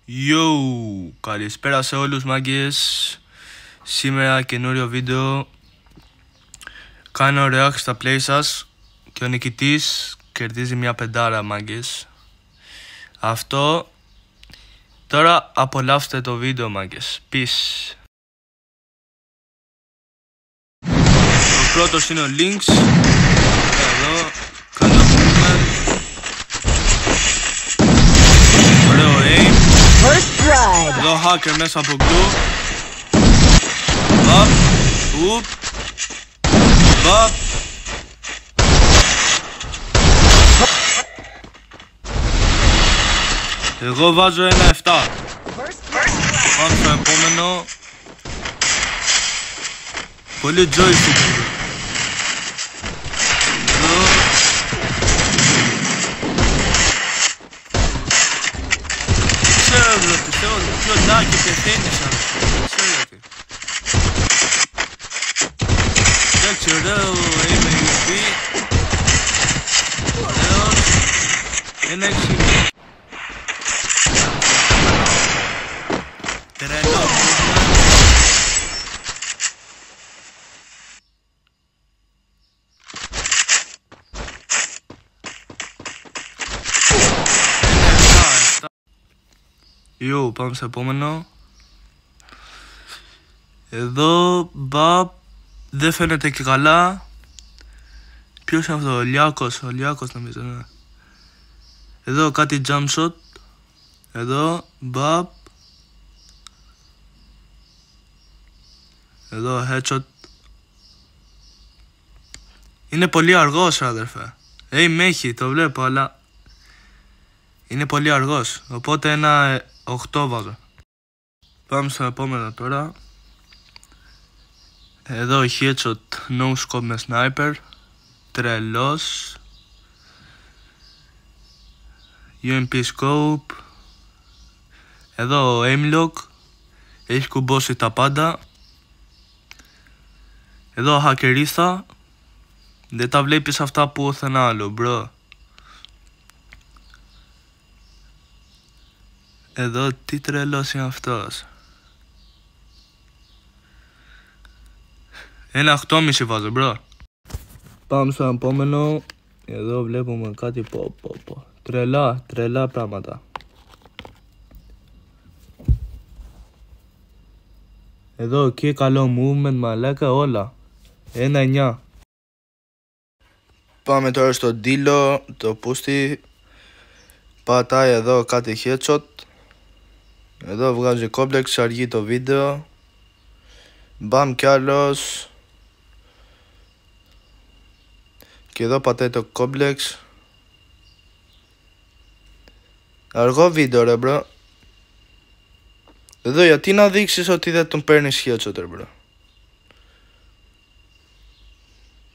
Yo, καλησπέρα σε όλους μάγκες. Σήμερα καινούριο βίντεο. Κάνω react στα play σας και ο νικητής κερδίζει μια πεντάρα μάγκες. Αυτό. Τώρα απολαύστε το βίντεο μάγκες. Peace. Ο πρώτος είναι ο Lynx. Εδώ κάνω movement. Ωραίο aim. Εδώ hacker μέσα από glue. Βαπ. Ουπ. Βαπ. Εγώ βάζω ένα 7. Πάμε στο επόμενο. Πολύ joystick. Εδώ. Ξέρω πιστεύω ποιο λάκι πεθαίνεις αν. Ξέρετε. Εντάξει, ωραίο είμαι UP. Ωραίος. Ένα 6. Τρελό. Yo, πάμε στο επόμενο. Εδώ, μπαπ. Δεν φαίνεται και καλά. Ποιος είναι αυτό, ο Λιάκος νομίζω, ναι. Εδώ κάτι jump shot. Εδώ, μπαπ. Εδώ headshot. Είναι πολύ αργός αδερφέ. Με έχει, το βλέπω, αλλά είναι πολύ αργός. Οπότε ένα 8 βάζω. Πάμε στο επόμενο τώρα. Εδώ headshot no scope με sniper. Τρελός. UMP scope. Εδώ aim lock. Έχει κουμπώσει τα πάντα. Εδώ hackerista. Δεν τα βλέπεις αυτά που όθεν άλλο bro. Εδώ τι τρελός είναι αυτός. Ένα 8,5 βάζω μπρο. Πάμε στο επόμενο. Εδώ βλέπουμε κάτι τρελά πράγματα. Εδώ και καλό movement μαλάκα όλα. Ένα 9. Πάμε τώρα στο ντύλο. Το πούστη. Πατάει εδώ κάτι headshot. Εδώ βγάζει complex, αργεί το βίντεο. Μπαμ κι άλλος. Και εδώ πατάει το complex. Αργό βίντεο ρε μπρο. Εδώ γιατί να δείξεις ότι δεν τον παίρνεις headshot ρε μπρο.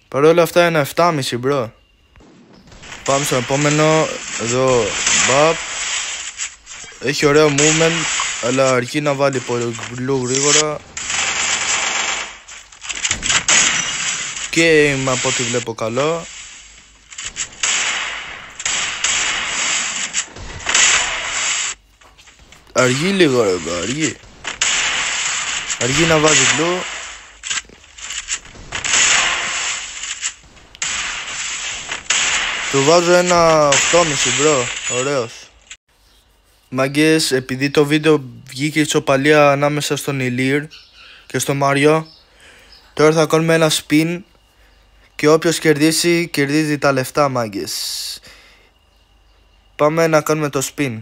Παρ' όλα αυτά ένα 7,5 μπρο. Πάμε στο επόμενο. Εδώ μπαπ. Έχει ωραίο movement, αλλά αρκεί να βάλει πολύ γρήγορα. Και είμαι από ό,τι βλέπω καλό. Αργεί λίγο ρε, αργεί να βάζει glue. Του βάζω ένα 8,5 μπρο, ωραίος. Μάγκες, επειδή το βίντεο βγήκε ισοπαλία ανάμεσα στον Ηλίρ και στο Μάριο, τώρα θα κάνουμε ένα spin και όποιος κερδίσει, κερδίζει τα λεφτά μάγκες. Πάμε να κάνουμε το spin.